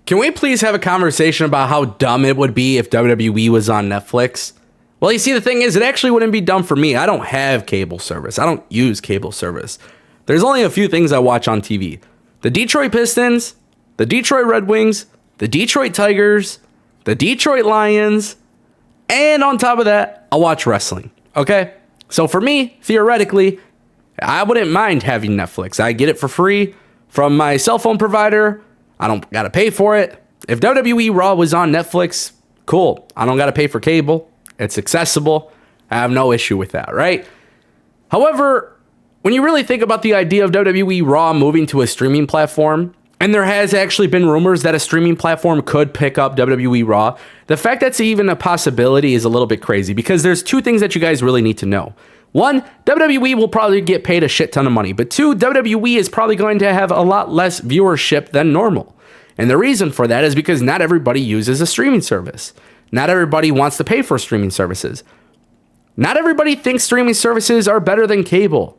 Can we please have a conversation about how dumb it would be if WWE was on Netflix? Well, you see, the thing is, it actually wouldn't be dumb for me. I don't have cable service. I don't use cable service. There's only a few things I watch on TV. The Detroit Pistons, the Detroit Red Wings, the Detroit Tigers, the Detroit Lions, and on top of that, I watch wrestling. Okay? So for me, theoretically, I wouldn't mind having Netflix. I get it for free from my cell phone provider. I don't gotta pay for it. If WWE Raw was on Netflix, cool. I don't gotta pay for cable. It's accessible. I have no issue with that, right? However, when you really think about the idea of WWE Raw moving to a streaming platform, and there has actually been rumors that a streaming platform could pick up WWE Raw, the fact that's even a possibility is a little bit crazy because there's two things that you guys really need to know. One, WWE will probably get paid a shit ton of money. But two, WWE is probably going to have a lot less viewership than normal. And the reason for that is because not everybody uses a streaming service. Not everybody wants to pay for streaming services. Not everybody thinks streaming services are better than cable.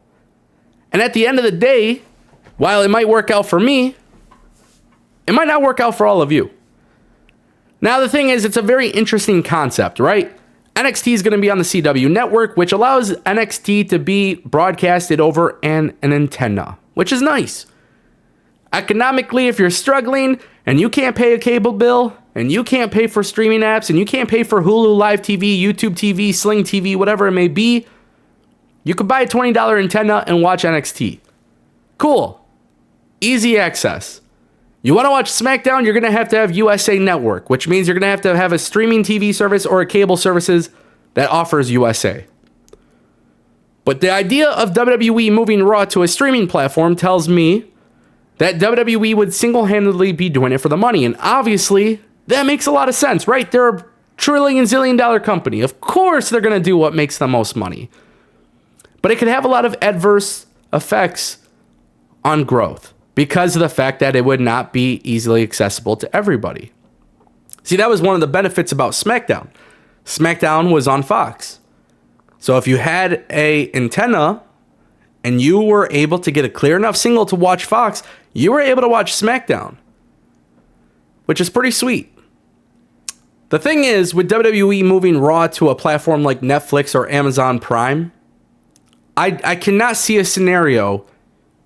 And at the end of the day, while it might work out for me, it might not work out for all of you. Now, the thing is, it's a very interesting concept, right? NXT is going to be on the CW network, which allows NXT to be broadcasted over an antenna, which is nice. Economically, if you're struggling and you can't pay a cable bill and you can't pay for streaming apps and you can't pay for Hulu Live TV, YouTube TV, Sling TV, whatever it may be, you could buy a $20 antenna and watch NXT. Cool. Easy access. You want to watch SmackDown, you're going to have USA Network, which means you're going to have a streaming TV service or a cable services that offers USA. But the idea of WWE moving Raw to a streaming platform tells me that WWE would single-handedly be doing it for the money. And obviously, that makes a lot of sense, right? They're a trillion, zillion-dollar company. Of course, they're going to do what makes the most money. But it could have a lot of adverse effects on growth, because of the fact that it would not be easily accessible to everybody. See, that was one of the benefits about SmackDown. SmackDown was on Fox. So if you had an antenna and you were able to get a clear enough signal to watch Fox, you were able to watch SmackDown, which is pretty sweet. The thing is, with WWE moving Raw to a platform like Netflix or Amazon Prime, I cannot see a scenario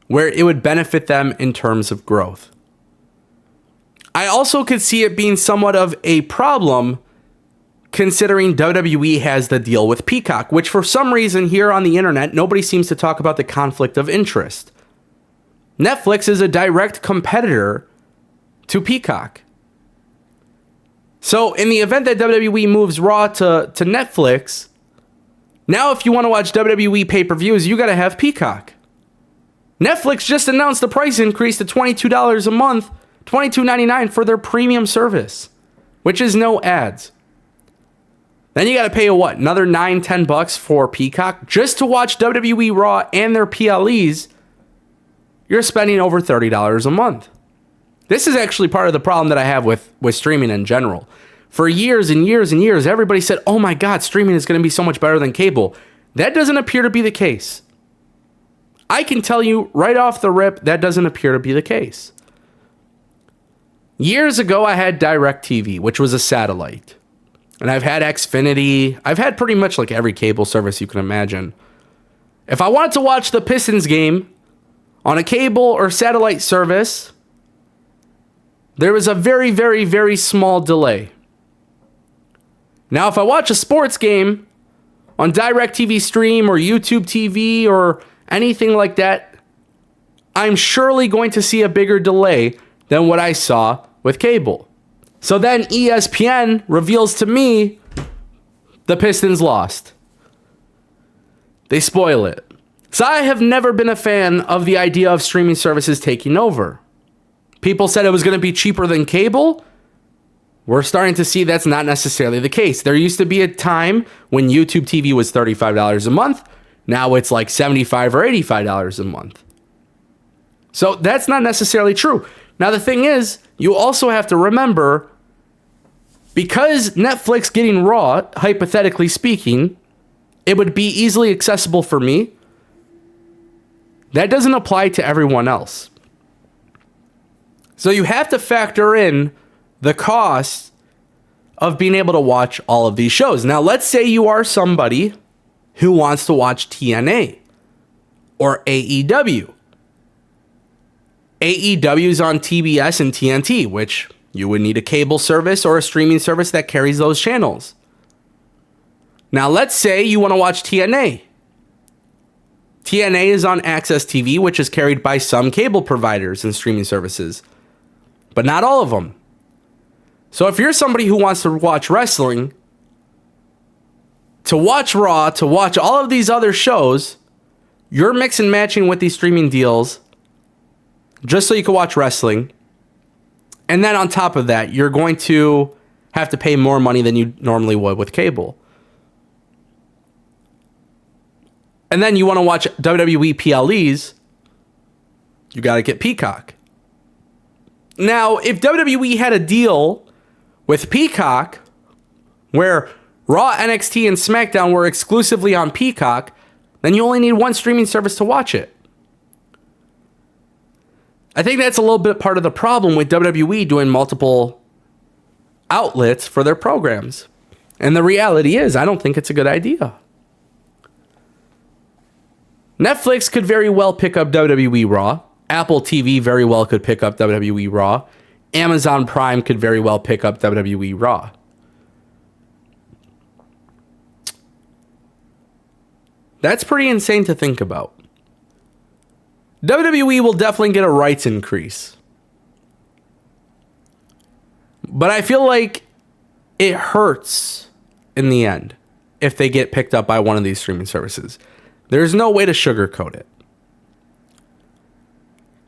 where it would benefit them in terms of growth. I also could see it being somewhat of a problem considering WWE has the deal with Peacock, which for some reason here on the internet, nobody seems to talk about the conflict of interest. Netflix is a direct competitor to Peacock. So in the event that WWE moves Raw to Netflix, now if you want to watch WWE pay-per-views, you got to have Peacock. Netflix just announced the price increase to $22 a month, $22.99 for their premium service, which is no ads. Then you got to pay another $9-10 for Peacock just to watch WWE Raw and their PLEs. You're spending over $30 a month. This is actually part of the problem that I have with streaming in general. For years and years and years, everybody said, oh my God, streaming is going to be so much better than cable. That doesn't appear to be the case. I can tell you right off the rip, that doesn't appear to be the case. Years ago, I had DirecTV, which was a satellite. And I've had Xfinity. I've had pretty much like every cable service you can imagine. If I wanted to watch the Pistons game on a cable or satellite service, there was a very, very, very small delay. Now, if I watch a sports game on DirecTV Stream or YouTube TV or anything like that, I'm surely going to see a bigger delay than what I saw with cable. So then ESPN reveals to me the Pistons lost. They spoil it. So I have never been a fan of the idea of streaming services taking over. People said it was going to be cheaper than cable. We're starting to see that's not necessarily the case. There used to be a time when YouTube TV was $35 a month. Now it's like $75 or $85 a month. So that's not necessarily true. Now the thing is, you also have to remember, because Netflix getting Raw, hypothetically speaking, it would be easily accessible for me. That doesn't apply to everyone else. So you have to factor in the cost of being able to watch all of these shows. Now, let's say you are somebody who wants to watch TNA or AEW. AEW is on TBS and TNT, which you would need a cable service or a streaming service that carries those channels. Now, let's say you want to watch TNA. TNA is on Access TV, which is carried by some cable providers and streaming services, but not all of them. So if you're somebody who wants to watch wrestling, to watch Raw, to watch all of these other shows, you're mix and matching with these streaming deals just so you can watch wrestling. And then on top of that, you're going to have to pay more money than you normally would with cable. And then you want to watch WWE PLEs, you got to get Peacock. Now, if WWE had a deal with Peacock where Raw, NXT, and SmackDown were exclusively on Peacock, then you only need one streaming service to watch it. I think that's a little bit part of the problem with WWE doing multiple outlets for their programs. And the reality is, I don't think it's a good idea. Netflix could very well pick up WWE Raw. Apple TV very well could pick up WWE Raw. Amazon Prime could very well pick up WWE Raw. That's pretty insane to think about. WWE will definitely get a rights increase. But I feel like it hurts in the end if they get picked up by one of these streaming services. There's no way to sugarcoat it.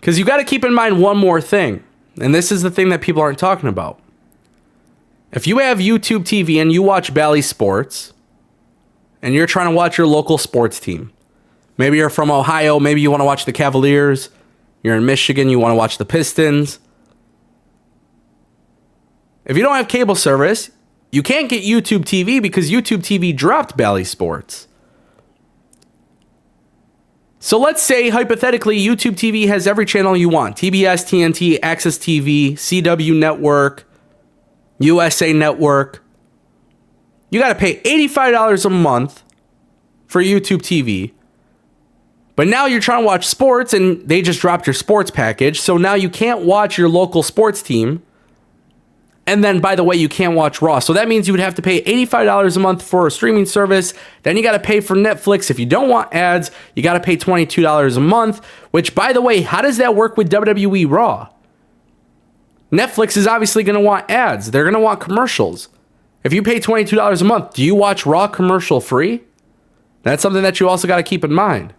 Because you got to keep in mind one more thing. And this is the thing that people aren't talking about. If you have YouTube TV and you watch Bally Sports, and you're trying to watch your local sports team, maybe you're from Ohio, maybe you want to watch the Cavaliers, you're in Michigan, you want to watch the Pistons. If you don't have cable service, you can't get YouTube TV because YouTube TV dropped Bally Sports. So let's say, hypothetically, YouTube TV has every channel you want. TBS, TNT, Access TV, CW Network, USA Network. You got to pay $85 a month for YouTube TV. But now you're trying to watch sports and they just dropped your sports package. So now you can't watch your local sports team. And then, by the way, you can't watch Raw. So that means you would have to pay $85 a month for a streaming service. Then you got to pay for Netflix. If you don't want ads, you got to pay $22 a month. Which, by the way, how does that work with WWE Raw? Netflix is obviously going to want ads. They're going to want commercials. If you pay $22 a month, do you watch Raw commercial free? That's something that you also got to keep in mind.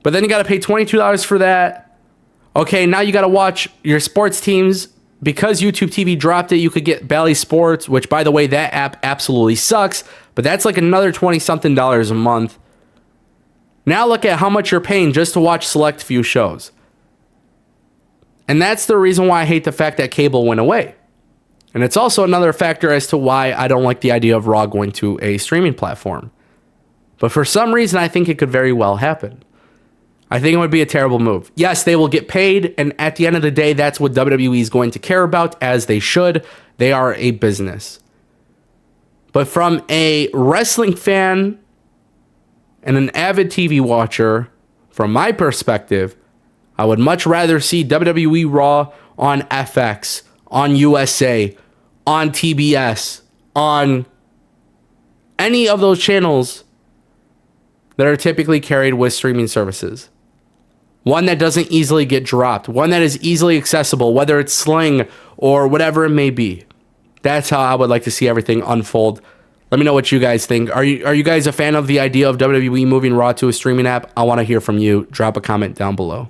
But then you got to pay $22 for that. Okay, now you got to watch your sports teams. Because YouTube TV dropped it, you could get Bally Sports, which, by the way, that app absolutely sucks. But that's like another $20-something a month. Now look at how much you're paying just to watch select few shows. And that's the reason why I hate the fact that cable went away. And it's also another factor as to why I don't like the idea of Raw going to a streaming platform. But for some reason, I think it could very well happen. I think it would be a terrible move. Yes, they will get paid, and at the end of the day, that's what WWE is going to care about, as they should. They are a business. But from a wrestling fan and an avid TV watcher, from my perspective, I would much rather see WWE Raw on FX, on USA, on TBS, on any of those channels that are typically carried with streaming services. One that doesn't easily get dropped. One that is easily accessible, whether it's Sling or whatever it may be. That's how I would like to see everything unfold. Let me know what you guys think. Are you guys a fan of the idea of WWE moving Raw to a streaming app? I want to hear from you. Drop a comment down below.